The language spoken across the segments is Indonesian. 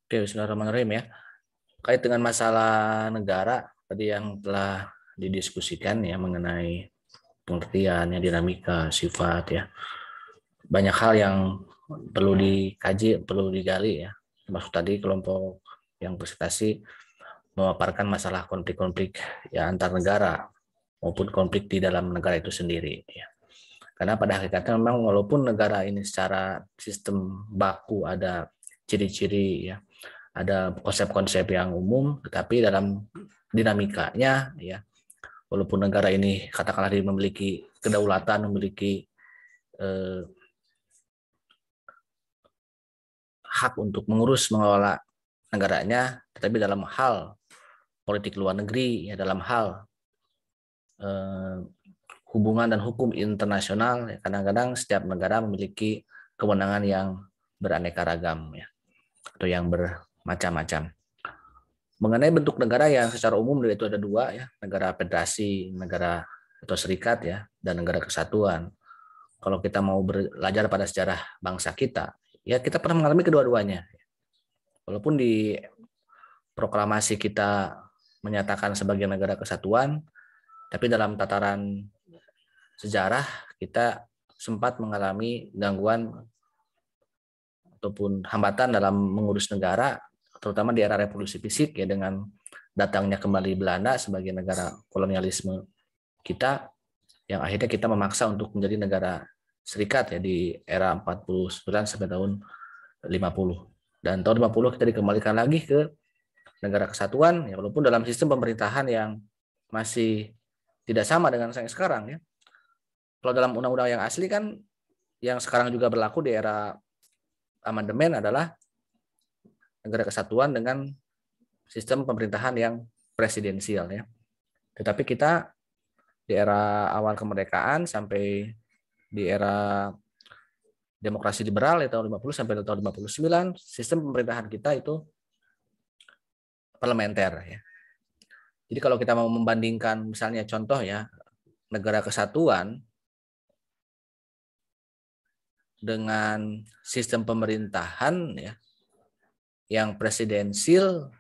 Oke, Bismillahirrahmanirrahim ya. Kait dengan masalah negara tadi yang telah didiskusikan ya mengenai pengertian, ya, dinamika, sifat ya. Banyak hal yang perlu dikaji, perlu digali ya. Maksud tadi kelompok yang presentasi memaparkan masalah konflik-konflik ya antar negara maupun konflik di dalam negara itu sendiri ya. Karena pada hakikatnya memang walaupun negara ini secara sistem baku ada ciri-ciri ya, ada konsep-konsep yang umum, tetapi dalam dinamikanya ya, walaupun negara ini katakanlah dia memiliki kedaulatan, memiliki hak untuk mengurus mengelola negaranya, tetapi dalam hal politik luar negeri ya, dalam hal hubungan dan hukum internasional ya, kadang-kadang setiap negara memiliki kewenangan yang beraneka ragam ya, atau yang bermacam-macam. Mengenai bentuk negara yang secara umum itu ada dua ya, negara federasi, negara atau serikat ya, dan negara kesatuan. Kalau kita mau belajar pada sejarah bangsa kita, ya kita pernah mengalami kedua-duanya. Walaupun di proklamasi kita menyatakan sebagai negara kesatuan, tapi dalam tataran sejarah kita sempat mengalami gangguan ataupun hambatan dalam mengurus negara, terutama di era revolusi fisik ya, dengan datangnya kembali Belanda sebagai negara kolonialisme kita, yang akhirnya kita memaksa untuk menjadi negara serikat ya di era 49 sampai tahun 50. Dan tahun 50 kita dikembalikan lagi ke negara kesatuan ya, walaupun dalam sistem pemerintahan yang masih tidak sama dengan yang sekarang ya. Kalau dalam undang-undang yang asli kan yang sekarang juga berlaku di era amandemen adalah negara kesatuan dengan sistem pemerintahan yang presidensial ya. Tetapi kita di era awal kemerdekaan sampai di era demokrasi liberal ya, tahun 50 sampai tahun 59, sistem pemerintahan kita itu parlementer ya. Jadi kalau kita mau membandingkan misalnya contoh ya, negara kesatuan dengan sistem pemerintahan ya yang presidensil,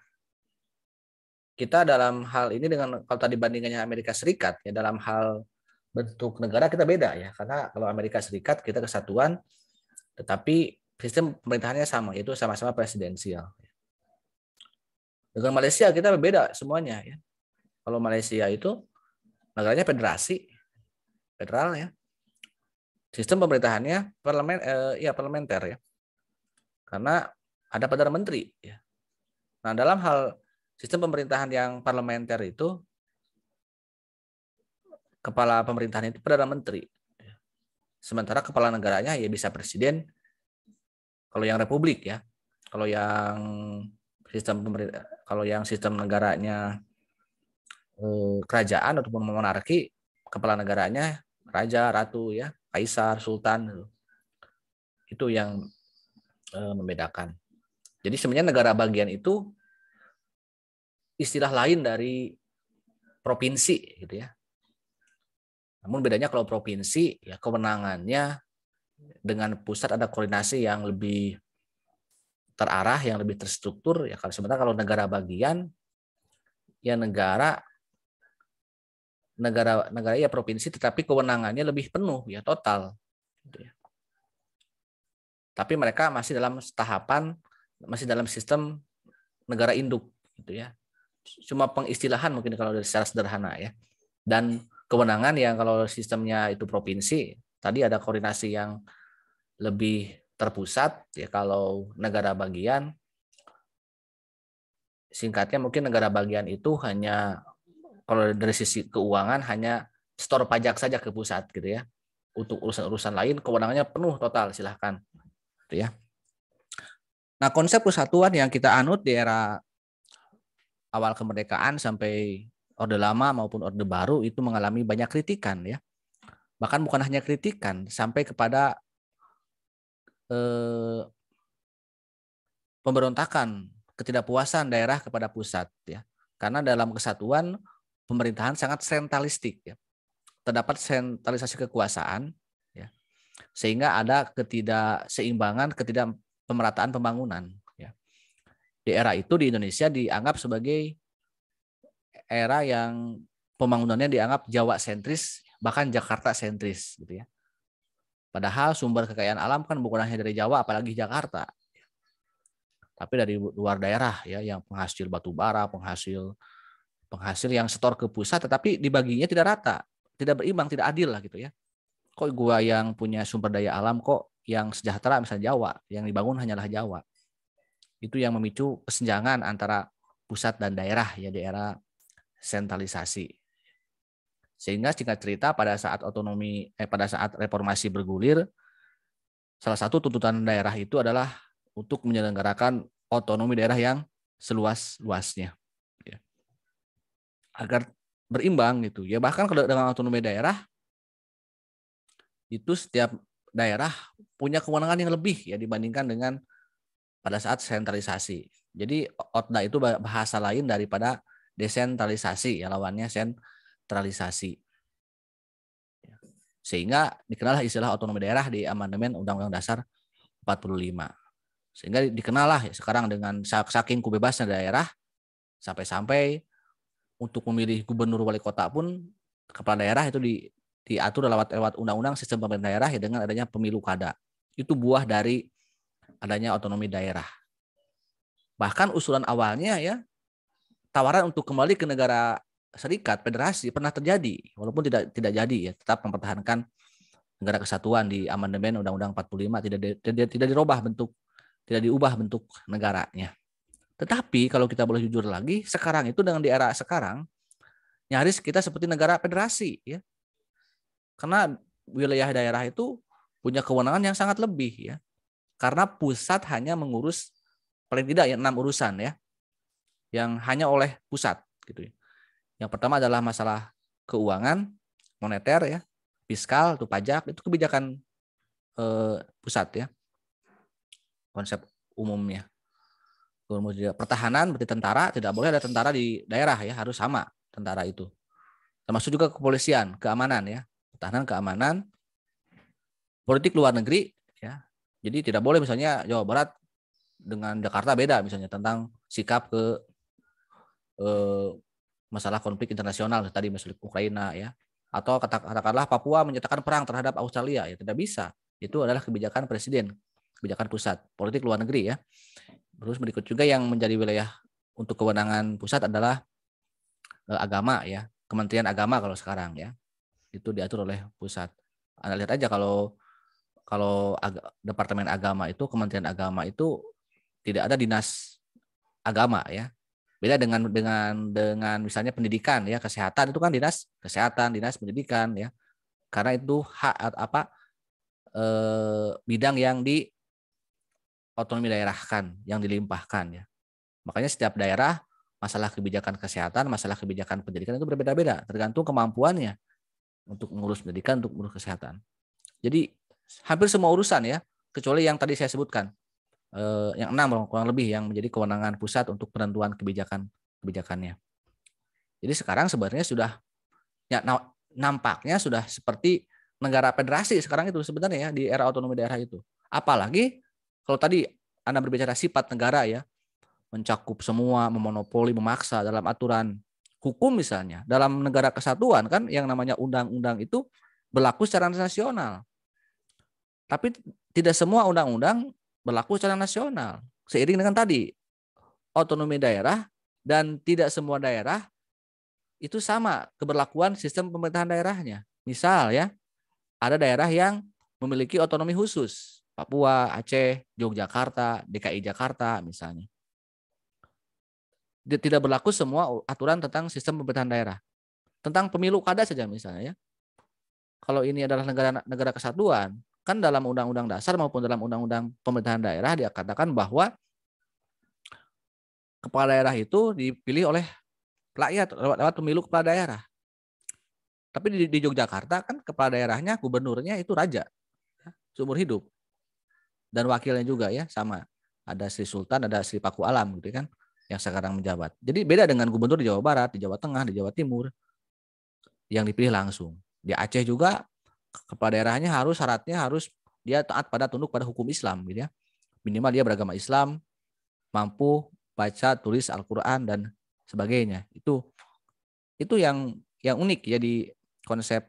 kita dalam hal ini dengan kalau tadi bandingannya Amerika Serikat ya, dalam hal bentuk negara kita beda ya, karena kalau Amerika Serikat kita kesatuan tetapi sistem pemerintahannya sama, yaitu sama-sama presidensial. Dengan Malaysia kita berbeda semuanya ya. Kalau Malaysia itu negaranya federasi, federal ya. Sistem pemerintahannya parlementer ya. Karena ada perdana menteri ya. Nah, dalam hal sistem pemerintahan yang parlementer itu kepala pemerintahan itu perdana menteri. Sementara kepala negaranya ya bisa presiden kalau yang republik ya. Kalau yang sistem negaranya kerajaan ataupun monarki, kepala negaranya raja, ratu ya, kaisar, sultan. Itu yang membedakan. Jadi sebenarnya negara bagian itu istilah lain dari provinsi gitu ya. Namun bedanya kalau provinsi ya kewenangannya dengan pusat ada koordinasi yang lebih terarah, yang lebih terstruktur ya. Sementara kalau negara bagian ya negara ya provinsi, tetapi kewenangannya lebih penuh ya, total gitu ya. Tapi mereka masih dalam tahapan, masih dalam sistem negara induk gitu ya. Cuma pengistilahan mungkin kalau dari secara sederhana ya. Dan kewenangan yang kalau sistemnya itu provinsi, tadi ada koordinasi yang lebih terpusat ya. Kalau negara bagian, singkatnya mungkin negara bagian itu hanya kalau dari sisi keuangan hanya store pajak saja ke pusat gitu ya. Untuk urusan-urusan lain kewenangannya penuh total, silahkan gitu ya. Nah, konsep persatuan yang kita anut di era awal kemerdekaan sampai Orde Lama maupun Orde Baru itu mengalami banyak kritikan ya. Bahkan bukan hanya kritikan, sampai kepada pemberontakan, ketidakpuasan daerah kepada pusat ya. Karena dalam kesatuan pemerintahan sangat sentralistik ya. Terdapat sentralisasi kekuasaan ya. Sehingga ada ketidakseimbangan, ketidakpemerataan pembangunan ya. di era itu di Indonesia dianggap sebagai era yang pembangunannya dianggap Jawa sentris, bahkan Jakarta sentris gitu ya. Padahal sumber kekayaan alam kan bukan hanya dari Jawa, apalagi Jakarta, tapi dari luar daerah ya, yang penghasil batu bara, penghasil yang setor ke pusat, tetapi dibaginya tidak rata, tidak berimbang, tidak adil lah gitu ya. Kok gua yang punya sumber daya alam kok yang sejahtera misalnya Jawa, yang dibangun hanyalah Jawa. Itu yang memicu kesenjangan antara pusat dan daerah ya, di era sentralisasi. Sehingga singkat cerita pada saat pada saat reformasi bergulir, salah satu tuntutan daerah itu adalah untuk menyelenggarakan otonomi daerah yang seluas-luasnya, ya. Agar berimbang gitu ya. Bahkan kalau dengan otonomi daerah itu setiap daerah punya kewenangan yang lebih ya dibandingkan dengan pada saat sentralisasi. Jadi OTDA itu bahasa lain daripada desentralisasi ya, lawannya sentralisasi. Sehingga dikenallah istilah otonomi daerah di amandemen Undang-Undang Dasar 45. Sehingga dikenallah ya sekarang dengan saking kebebasan daerah, sampai-sampai untuk memilih gubernur wali kota pun kepala daerah itu diatur lewat undang-undang sistem pemerintahan daerah ya, dengan adanya pemilu kada. Itu buah dari adanya otonomi daerah. Bahkan usulan awalnya ya, tawaran untuk kembali ke negara serikat federasi pernah terjadi, walaupun tidak jadi ya, tetap mempertahankan negara kesatuan di amandemen Undang-Undang 45, tidak dirubah bentuk, tidak diubah bentuk negaranya. Tetapi kalau kita boleh jujur lagi, sekarang itu dengan di era sekarang nyaris kita seperti negara federasi ya. Karena wilayah daerah itu punya kewenangan yang sangat lebih ya. Karena pusat hanya mengurus paling tidak ya 6 urusan ya, yang hanya oleh pusat gitu ya. Yang pertama adalah masalah keuangan, moneter ya, fiskal, itu pajak, itu kebijakan pusat ya, konsep umumnya. Kemudian pertahanan berarti tentara, tidak boleh ada tentara di daerah ya, harus sama tentara itu. Termasuk juga kepolisian, keamanan ya, pertahanan, keamanan, politik luar negeri ya. Jadi tidak boleh misalnya Jawa Barat dengan Jakarta beda misalnya tentang sikap ke masalah konflik internasional tadi, misalnya Ukraina ya, atau katakanlah Papua menyatakan perang terhadap Australia ya, tidak bisa. Itu adalah kebijakan presiden, kebijakan pusat, politik luar negeri ya. Terus berikut juga yang menjadi wilayah untuk kewenangan pusat adalah agama ya, Kementerian Agama kalau sekarang ya, itu diatur oleh pusat. Anda lihat aja kalau Departemen Agama itu, Kementerian Agama itu tidak ada dinas agama ya. Beda dengan misalnya pendidikan ya, kesehatan itu kan dinas kesehatan, dinas pendidikan ya. Karena itu hak bidang yang di otonomi daerahkan, yang dilimpahkan ya. Makanya setiap daerah masalah kebijakan kesehatan, masalah kebijakan pendidikan itu berbeda-beda, tergantung kemampuannya untuk mengurus pendidikan, untuk mengurus kesehatan. Jadi hampir semua urusan ya, kecuali yang tadi saya sebutkan, yang 6 kurang lebih yang menjadi kewenangan pusat untuk penentuan kebijakannya. Jadi sekarang sebenarnya sudah ya, nampaknya sudah seperti negara federasi sekarang itu sebenarnya ya, di era otonomi daerah itu. Apalagi kalau tadi Anda berbicara sifat negara ya, mencakup semua, memonopoli, memaksa dalam aturan hukum misalnya. Dalam negara kesatuan kan yang namanya undang-undang itu berlaku secara nasional. Tapi tidak semua undang-undang berlaku secara nasional. Seiring dengan tadi otonomi daerah, dan tidak semua daerah itu sama keberlakuan sistem pemerintahan daerahnya. Misal ya, ada daerah yang memiliki otonomi khusus, Papua, Aceh, Yogyakarta, DKI Jakarta misalnya. Tidak berlaku semua aturan tentang sistem pemerintahan daerah. Tentang pemilu kada saja misalnya ya. Kalau ini adalah negara kesatuan, kan dalam undang-undang dasar maupun dalam undang-undang pemerintahan daerah dikatakan bahwa kepala daerah itu dipilih oleh rakyat lewat pemilu kepala daerah. Tapi di Yogyakarta kan kepala daerahnya, gubernurnya itu raja seumur hidup, dan wakilnya juga ya sama, ada Sri Sultan, ada Sri Paku Alam gitu kan, yang sekarang menjabat. Jadi beda dengan gubernur di Jawa Barat, di Jawa Tengah, di Jawa Timur yang dipilih langsung. Di Aceh juga kepala daerahnya syaratnya harus dia taat pada tunduk pada hukum Islam gitu ya. Minimal dia beragama Islam, mampu baca, tulis Al-Qur'an dan sebagainya. Itu yang unik ya di konsep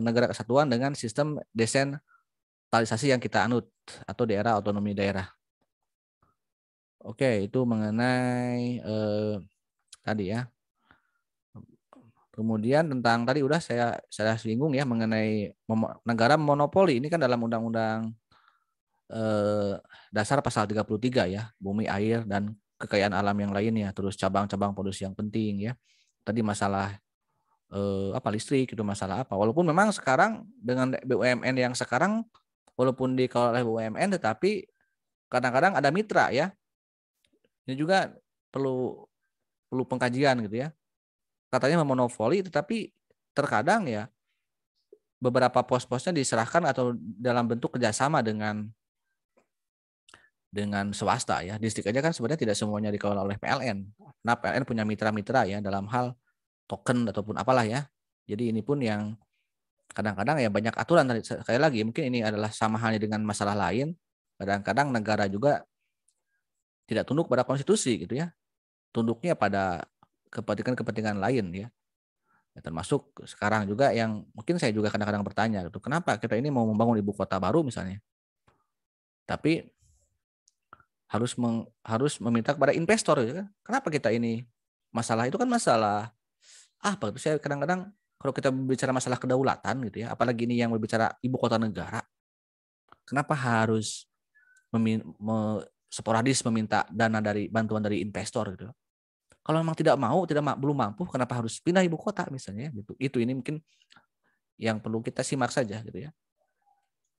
negara kesatuan dengan sistem desentralisasi yang kita anut atau daerah otonomi daerah. Oke, itu mengenai tadi ya. Kemudian tentang tadi udah saya singgung ya mengenai negara monopoli. Ini kan dalam Undang-Undang Dasar pasal 33 ya, bumi, air dan kekayaan alam yang lainnya, terus cabang-cabang produksi yang penting ya. Tadi masalah apa listrik itu masalah apa. Walaupun memang sekarang dengan BUMN yang sekarang walaupun dikelola oleh BUMN tetapi kadang-kadang ada mitra ya. Ini juga perlu pengkajian gitu ya. Katanya memonopoli tetapi terkadang ya beberapa pos-posnya diserahkan atau dalam bentuk kerjasama dengan swasta ya. Listrik aja kan sebenarnya tidak semuanya dikelola oleh PLN. Nah, PLN punya mitra-mitra ya dalam hal token ataupun apalah ya. Jadi ini pun yang kadang-kadang ya banyak aturan. Sekali lagi mungkin ini adalah sama halnya dengan masalah lain. Kadang-kadang negara juga tidak tunduk pada konstitusi gitu ya. Tunduknya pada kepentingan-kepentingan lain ya. Ya, termasuk sekarang juga yang mungkin saya juga kadang-kadang bertanya gitu, kenapa kita ini mau membangun ibu kota baru misalnya, tapi harus meminta kepada investor ya kan? Kenapa kita ini masalah itu kan masalah apa? Itu saya kadang-kadang kalau kita bicara masalah kedaulatan gitu ya, apalagi ini yang berbicara ibu kota negara, kenapa harus sporadis meminta dana dari bantuan dari investor gitu? Kalau memang tidak mau, belum mampu, kenapa harus pindah ibu kota misalnya? Gitu. Itu ini mungkin yang perlu kita simak saja gitu ya.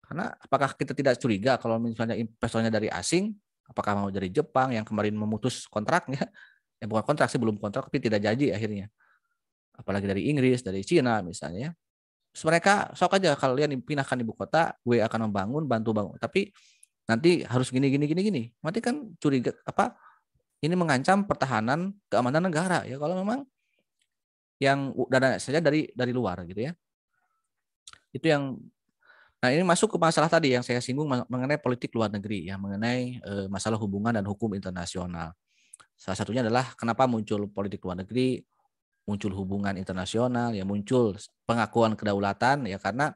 Karena apakah kita tidak curiga kalau misalnya investornya dari asing, apakah mau dari Jepang yang kemarin memutus kontraknya, ya bukan kontrak sih belum kontrak tapi tidak jadi akhirnya. Apalagi dari Inggris, dari Cina misalnya. Terus mereka sok aja kalian pindahkan ibu kota, gue akan membangun, bantu bangun. Tapi nanti harus gini. Nanti kan curiga apa? Ini mengancam pertahanan keamanan negara ya kalau memang yang dana saja dari luar gitu ya. Itu yang nah ini masuk ke masalah tadi yang saya singgung mengenai politik luar negeri ya, mengenai masalah hubungan dan hukum internasional. Salah satunya adalah kenapa muncul politik luar negeri, muncul hubungan internasional, ya muncul pengakuan kedaulatan ya karena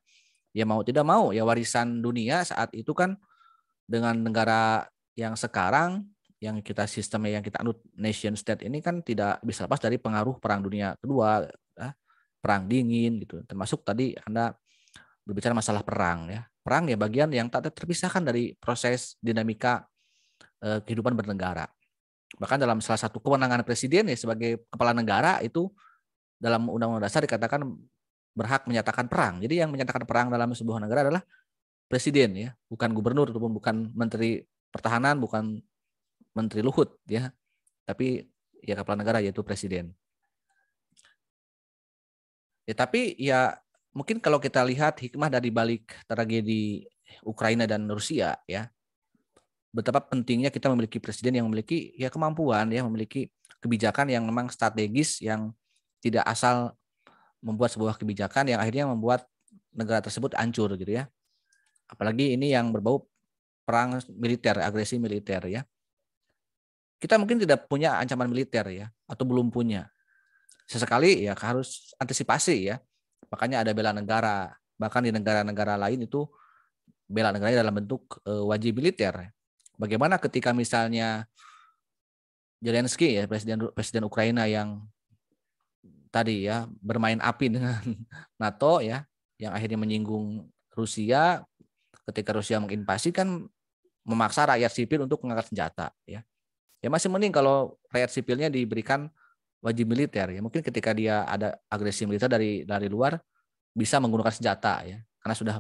ya mau tidak mau ya warisan dunia saat itu kan dengan negara yang sekarang yang kita sistemnya yang kita anut nation state ini kan tidak bisa lepas dari pengaruh perang dunia kedua, perang dingin gitu. Termasuk tadi Anda berbicara masalah perang ya. Perang ya bagian yang tak terpisahkan dari proses dinamika kehidupan bernegara. Bahkan dalam salah satu kewenangan presiden ya sebagai kepala negara itu dalam Undang-Undang Dasar dikatakan berhak menyatakan perang. Jadi yang menyatakan perang dalam sebuah negara adalah presiden ya, bukan gubernur ataupun bukan menteri pertahanan, bukan menteri Luhut ya. Tapi ya kepala negara yaitu presiden. Ya tapi ya mungkin kalau kita lihat hikmah dari balik tragedi Ukraina dan Rusia ya, betapa pentingnya kita memiliki presiden yang memiliki ya kemampuan ya memiliki kebijakan yang memang strategis yang tidak asal membuat sebuah kebijakan yang akhirnya membuat negara tersebut hancur gitu ya. Apalagi ini yang berbau perang militer, agresi militer ya. Kita mungkin tidak punya ancaman militer ya atau belum punya. Sesekali ya harus antisipasi ya. Makanya ada bela negara. Bahkan di negara-negara lain itu bela negara dalam bentuk wajib militer. Bagaimana ketika misalnya Zelensky ya presiden Ukraina yang tadi ya bermain api dengan NATO ya yang akhirnya menyinggung Rusia ketika Rusia menginvasi kan memaksa rakyat sipil untuk mengangkat senjata ya. Ya masih mending kalau rakyat sipilnya diberikan wajib militer ya. Mungkin ketika dia ada agresi militer dari luar bisa menggunakan senjata ya karena sudah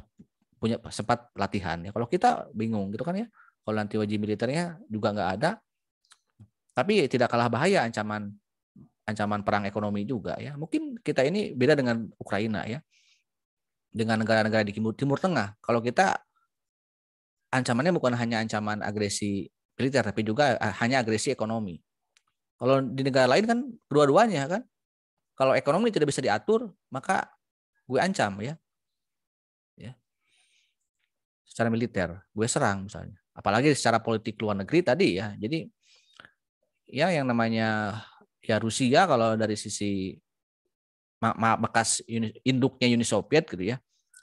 punya sempat latihan ya. Kalau kita bingung gitu kan ya. Kalau nanti wajib militernya juga nggak ada tapi tidak kalah bahaya ancaman perang ekonomi juga ya. Mungkin kita ini beda dengan Ukraina ya. Dengan negara-negara di Timur Tengah. Kalau kita ancamannya bukan hanya ancaman agresi militer tapi juga hanya agresi ekonomi. Kalau di negara lain kan kedua-duanya kan. Kalau ekonomi tidak bisa diatur, maka gue ancam ya. Ya. Secara militer, gue serang misalnya. Apalagi secara politik luar negeri tadi ya. Jadi ya yang namanya ya Rusia kalau dari sisi bekas induknya Uni Soviet gitu ya,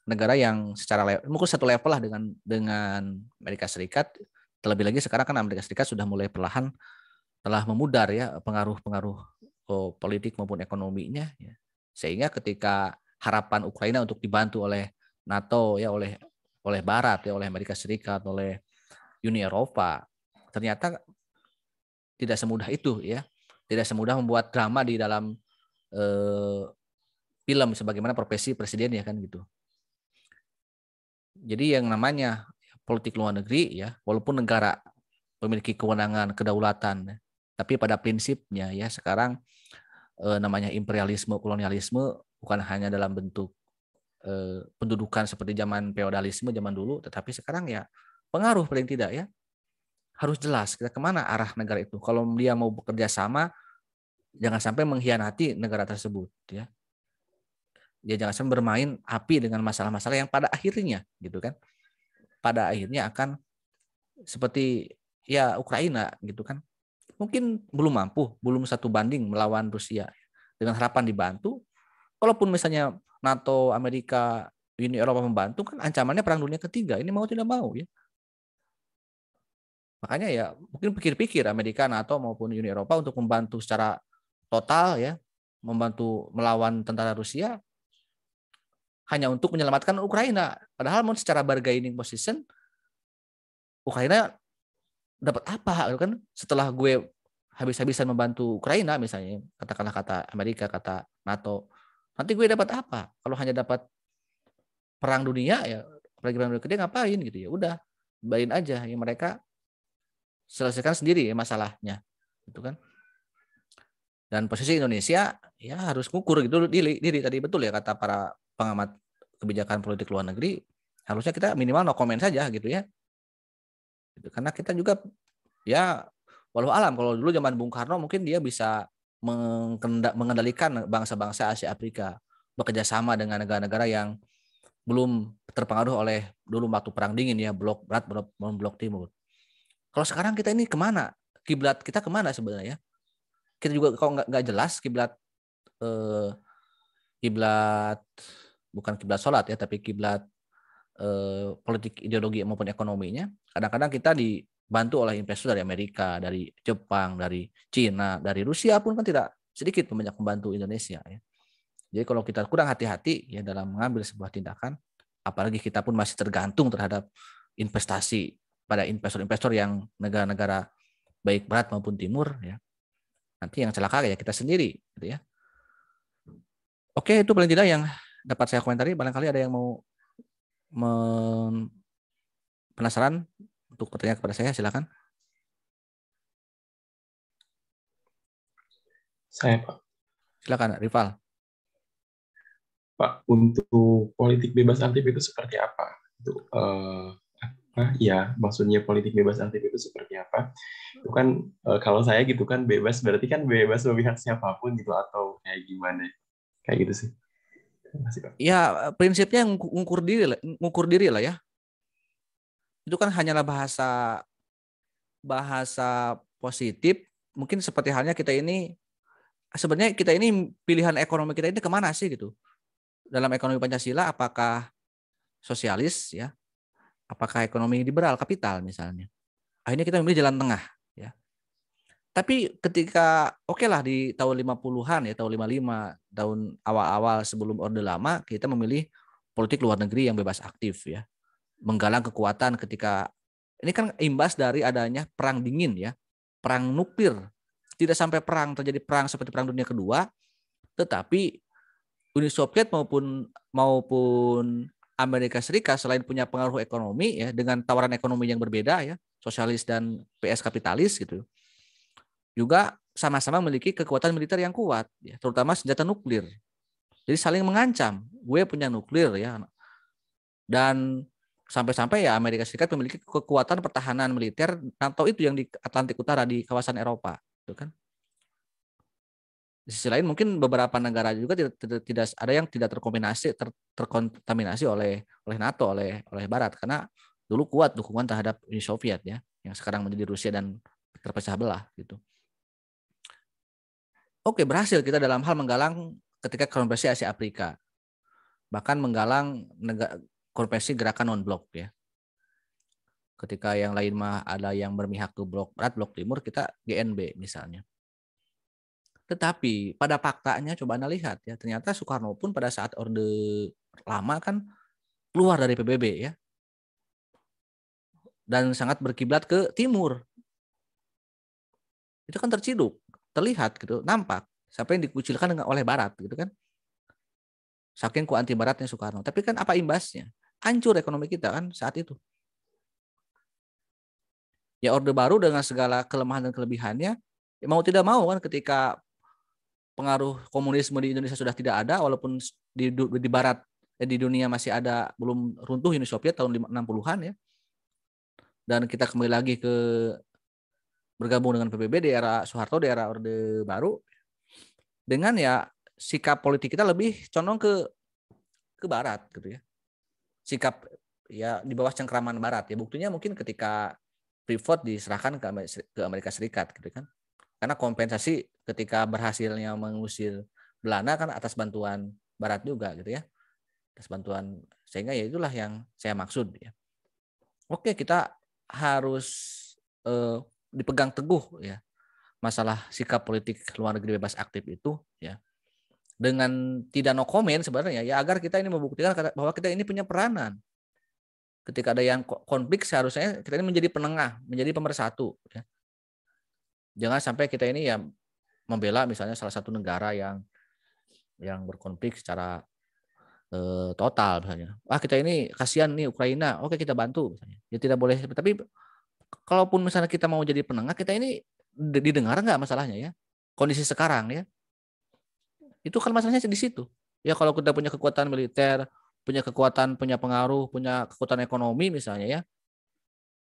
negara yang secara mungkin satu level lah dengan Amerika Serikat. Terlebih lagi sekarang kan Amerika Serikat sudah mulai perlahan telah memudar ya pengaruh-pengaruh politik maupun ekonominya ya. Sehingga ketika harapan Ukraina untuk dibantu oleh NATO ya, oleh Barat ya, oleh Amerika Serikat, oleh Uni Eropa, ternyata tidak semudah itu ya. Tidak semudah membuat drama di dalam eh, film sebagaimana profesi presiden ya kan gitu. Jadi yang namanya politik luar negeri ya, walaupun negara memiliki kewenangan kedaulatan, tapi pada prinsipnya ya sekarang namanya imperialisme, kolonialisme bukan hanya dalam bentuk pendudukan seperti zaman feodalisme zaman dulu, tetapi sekarang ya pengaruh paling tidak ya harus jelas kita kemana arah negara itu. Kalau dia mau bekerja sama, jangan sampai mengkhianati negara tersebut ya. Dia jangan sampai bermain api dengan masalah-masalah yang pada akhirnya gitu kan. Pada akhirnya akan seperti ya Ukraina gitu kan. Mungkin belum mampu, belum satu banding melawan Rusia. Dengan harapan dibantu, kalaupun misalnya NATO, Amerika, Uni Eropa membantu kan ancamannya perang dunia ketiga. Ini mau tidak mau ya. Makanya ya mungkin pikir-pikir Amerika, NATO maupun Uni Eropa untuk membantu secara total ya, membantu melawan tentara Rusia hanya untuk menyelamatkan Ukraina. Padahal mau secara bargaining position Ukraina dapat apa kan setelah gue habis-habisan membantu Ukraina misalnya, katakanlah kata Amerika, kata NATO, nanti gue dapat apa? Kalau hanya dapat perang dunia ya, apalagi perang dunia gede ngapain gitu ya? Udah, bayin aja ya, mereka selesaikan sendiri ya masalahnya, gitu kan? Dan posisi Indonesia ya harus ngukur gitu diri tadi, betul ya kata para pengamat kebijakan politik luar negeri, harusnya kita minimal no comment saja gitu ya. Gitu. Karena kita juga ya walau alam kalau dulu zaman Bung Karno mungkin dia bisa mengendalikan bangsa-bangsa Asia Afrika bekerja sama dengan negara-negara yang belum terpengaruh oleh dulu waktu perang dingin ya, blok barat blok timur. Kalau sekarang kita ini kemana? Kiblat kita kemana sebenarnya? Kita juga kalau nggak jelas kiblat kiblat bukan kiblat sholat ya, tapi kiblat politik ideologi maupun ekonominya. Kadang-kadang kita dibantu oleh investor dari Amerika, dari Jepang, dari Cina, dari Rusia pun kan tidak sedikit banyak membantu Indonesia ya. Jadi kalau kita kurang hati-hati ya dalam mengambil sebuah tindakan, apalagi kita pun masih tergantung terhadap investasi pada investor-investor yang negara-negara baik barat maupun timur ya. Nanti yang celaka ya kita sendiri gitu ya. Oke, itu paling tidak yang dapat saya komentari. Barangkali ada yang mau penasaran untuk bertanya kepada saya, silakan. Saya, Pak. Silakan, Rival. Pak, untuk politik bebas aktif itu seperti apa? Itu ya, maksudnya politik bebas aktif itu seperti apa? Itu kan kalau saya gitu kan bebas berarti kan bebas memihak siapapun gitu atau kayak gimana? Kayak gitu sih. Terima kasih, Pak. Ya, prinsipnya ngukur diri lah ya. Itu kan hanyalah bahasa positif. Mungkin seperti halnya kita ini, sebenarnya kita ini pilihan ekonomi kita ini kemana sih gitu? Dalam ekonomi Pancasila, apakah sosialis ya? Apakah ekonomi liberal kapital misalnya? Akhirnya kita memilih jalan tengah ya. Tapi ketika oke lah di tahun 50-an ya, tahun 55, tahun awal-awal sebelum Orde Lama, kita memilih politik luar negeri yang bebas aktif ya. Menggalang kekuatan ketika ini kan imbas dari adanya perang dingin ya. Perang nuklir. Tidak sampai terjadi perang seperti Perang Dunia Kedua, tetapi Uni Soviet maupun Amerika Serikat selain punya pengaruh ekonomi ya dengan tawaran ekonomi yang berbeda ya, sosialis dan PS kapitalis gitu, juga sama-sama memiliki kekuatan militer yang kuat, ya, terutama senjata nuklir. Jadi saling mengancam. Gue punya nuklir ya, dan sampai-sampai ya Amerika Serikat memiliki kekuatan pertahanan militer NATO itu yang di Atlantik Utara di kawasan Eropa, gitu kan. Di sisi lain mungkin beberapa negara juga tidak ada yang tidak terkontaminasi oleh NATO oleh Barat karena dulu kuat dukungan terhadap Uni Soviet ya, yang sekarang menjadi Rusia dan terpecah belah gitu. Oke, berhasil kita dalam hal menggalang ketika konferensi Asia Afrika, bahkan menggalang konferensi gerakan non-blok ya. Ketika yang lain mah ada yang berpihak ke blok barat, blok timur, kita GNB misalnya. Tetapi pada faktanya coba Anda lihat ya, ternyata Soekarno pun pada saat Orde Lama kan keluar dari PBB ya. Dan sangat berkiblat ke timur. Itu kan terciduk, terlihat gitu, nampak. Siapa yang dikucilkan oleh Barat gitu kan. Saking ku anti Baratnya Soekarno. Tapi kan apa imbasnya? Hancur ekonomi kita kan saat itu. Ya Orde Baru dengan segala kelemahan dan kelebihannya, ya mau tidak mau kan ketika pengaruh komunisme di Indonesia sudah tidak ada, walaupun di Barat, di dunia masih ada, belum runtuh Uni Soviet tahun 60-an ya. Dan kita kembali lagi ke bergabung dengan PBB di era Soeharto, di era Orde Baru, dengan ya sikap politik kita lebih condong ke Barat gitu ya. Sikap ya di bawah cengkraman Barat ya. Buktinya mungkin ketika Freeport diserahkan ke Amerika Serikat gitu kan. Karena kompensasi ketika berhasilnya mengusir Belanda kan atas bantuan Barat juga gitu ya. Atas bantuan, sehingga ya itulah yang saya maksud ya. Oke, kita harus dipegang teguh ya masalah sikap politik luar negeri bebas aktif itu ya, dengan tidak no comment sebenarnya ya, agar kita ini membuktikan bahwa kita ini punya peranan. Ketika ada yang konflik, seharusnya kita ini menjadi penengah, menjadi pemersatu ya. Jangan sampai kita ini ya membela misalnya salah satu negara yang berkonflik secara total misalnya. Kita ini kasihan nih Ukraina, oke kita bantu misalnya. Ya tidak boleh, tapi kalaupun misalnya kita mau jadi penengah, kita ini didengar nggak masalahnya ya? Kondisi sekarang ya. Itu kan masalahnya di situ. Ya kalau kita punya kekuatan militer, punya kekuatan, punya pengaruh, punya kekuatan ekonomi misalnya ya.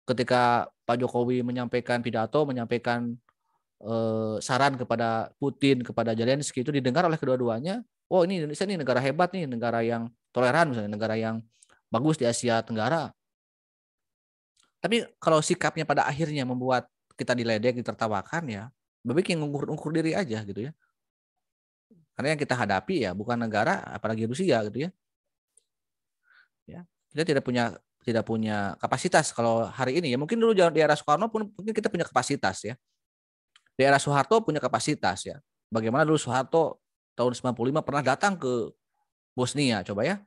Ketika Pak Jokowi menyampaikan pidato, menyampaikan saran kepada Putin, kepada Zelensky, itu didengar oleh kedua-duanya. Oh ini Indonesia nih negara hebat nih, negara yang toleran misalnya, negara yang bagus di Asia Tenggara. Tapi kalau sikapnya pada akhirnya membuat kita diledek, ditertawakan ya, lebih baik yang ngukur diri aja gitu ya. Karena yang kita hadapi ya bukan negara, apalagi Rusia gitu ya. Ya, kita tidak punya kapasitas kalau hari ini ya. Mungkin dulu di era Soekarno pun mungkin kita punya kapasitas ya. Di era Soeharto punya kapasitas ya. Bagaimana dulu Soeharto tahun 95 pernah datang ke Bosnia, coba ya.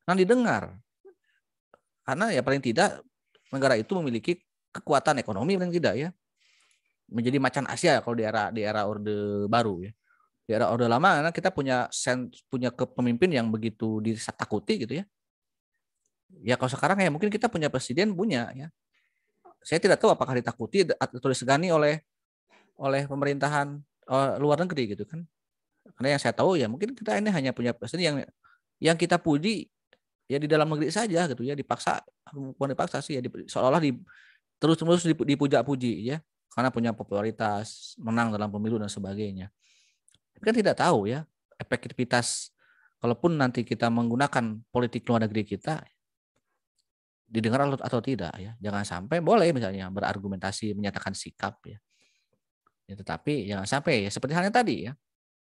Nah didengar. Karena ya paling tidak negara itu memiliki kekuatan ekonomi paling tidak ya. Menjadi macan Asia kalau di era Orde Baru ya. Di era Orde Lama karena kita punya kepemimpin yang begitu ditakuti gitu ya. Ya kalau sekarang ya mungkin kita punya presiden punya ya. Saya tidak tahu apakah ditakuti atau disegani oleh pemerintahan luar negeri gitu kan. Karena yang saya tahu ya mungkin kita ini hanya punya presiden yang kita puji ya di dalam negeri saja gitu ya, dipaksa, bukan dipaksa sih ya, seolah-olah terus-menerus dipuja-puji ya, karena punya popularitas, menang dalam pemilu dan sebagainya. Tapi kan tidak tahu ya efektivitas kalaupun nanti kita menggunakan politik luar negeri kita didengar atau tidak ya. Jangan sampai boleh misalnya berargumentasi, menyatakan sikap ya. Ya tetapi jangan sampai ya seperti halnya tadi ya.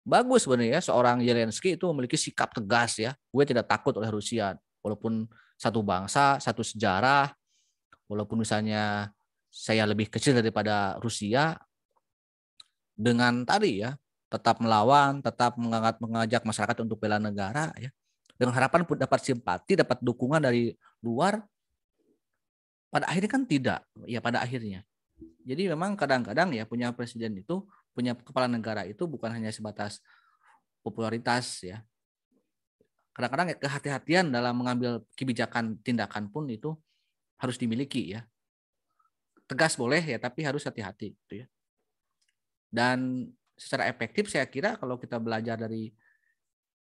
Bagus sebenarnya seorang Zelensky itu memiliki sikap tegas ya. Gue tidak takut oleh Rusia. Walaupun satu bangsa, satu sejarah, walaupun misalnya saya lebih kecil daripada Rusia, dengan tadi ya, tetap melawan, tetap mengajak masyarakat untuk bela negara ya. Dengan harapan dapat simpati, dapat dukungan dari luar. Pada akhirnya kan tidak, ya pada akhirnya. Jadi memang kadang-kadang ya punya presiden itu, punya kepala negara itu bukan hanya sebatas popularitas ya. Kadang-kadang kehati-hatian dalam mengambil kebijakan tindakan pun itu harus dimiliki ya. Tegas boleh ya, tapi harus hati-hati gitu ya. Dan secara efektif saya kira kalau kita belajar dari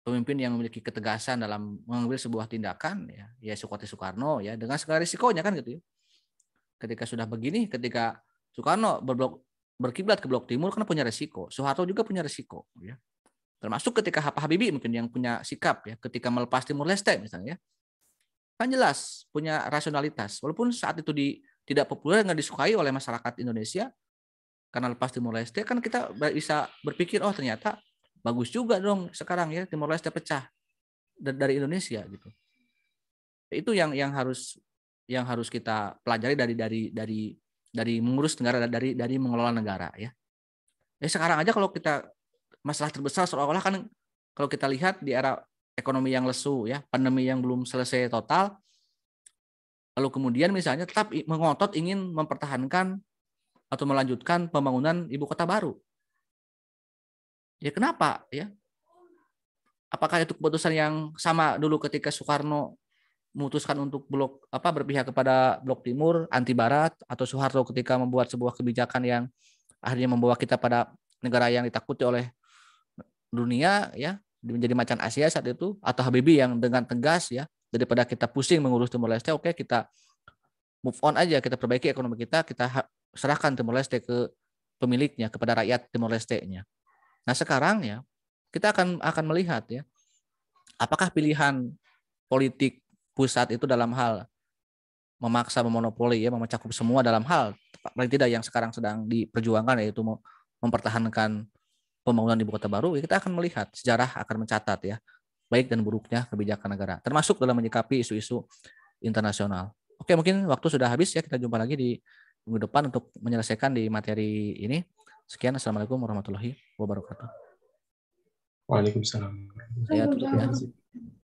pemimpin yang memiliki ketegasan dalam mengambil sebuah tindakan ya seperti Soekarno ya, dengan segala risikonya kan gitu ya. Ketika sudah begini, ketika Soekarno berkiblat ke blok timur kan punya risiko, Soeharto juga punya risiko ya. Termasuk ketika Habibie mungkin yang punya sikap ya, ketika melepas Timur Leste misalnya ya. Kan jelas punya rasionalitas. Walaupun saat itu tidak populer, nggak disukai oleh masyarakat Indonesia, karena lepas Timor Leste kan kita bisa berpikir oh ternyata bagus juga dong sekarang ya Timor Leste pecah dari Indonesia gitu. Itu yang harus kita pelajari dari mengurus negara, dari mengelola negara ya. Ya sekarang aja kalau kita masalah terbesar seolah-olah kan kalau kita lihat di era ekonomi yang lesu ya, pandemi yang belum selesai total, lalu kemudian misalnya tetap mengotot ingin mempertahankan atau melanjutkan pembangunan ibu kota baru. Ya kenapa ya? Apakah itu keputusan yang sama dulu ketika Soekarno memutuskan untuk berpihak kepada blok timur anti barat, atau Soeharto ketika membuat sebuah kebijakan yang akhirnya membawa kita pada negara yang ditakuti oleh dunia ya, menjadi macan Asia saat itu, atau Habibie yang dengan tegas ya, daripada kita pusing mengurus Timor Leste, oke kita move on aja, kita perbaiki ekonomi kita serahkan Timor Leste ke pemiliknya, kepada rakyat Timor Leste-nya. Nah sekarang ya kita akan melihat ya, apakah pilihan politik pusat itu dalam hal memaksa memonopoli ya, mencakup semua dalam hal paling tidak yang sekarang sedang diperjuangkan, yaitu mempertahankan pembangunan ibu kota baru, ya kita akan melihat sejarah akan mencatat ya baik dan buruknya kebijakan negara, termasuk dalam menyikapi isu-isu internasional. Oke, mungkin waktu sudah habis ya, kita jumpa lagi di minggu depan untuk menyelesaikan di materi ini. Sekian, assalamualaikum warahmatullahi wabarakatuh. Waalaikumsalam. Saya tutup ya.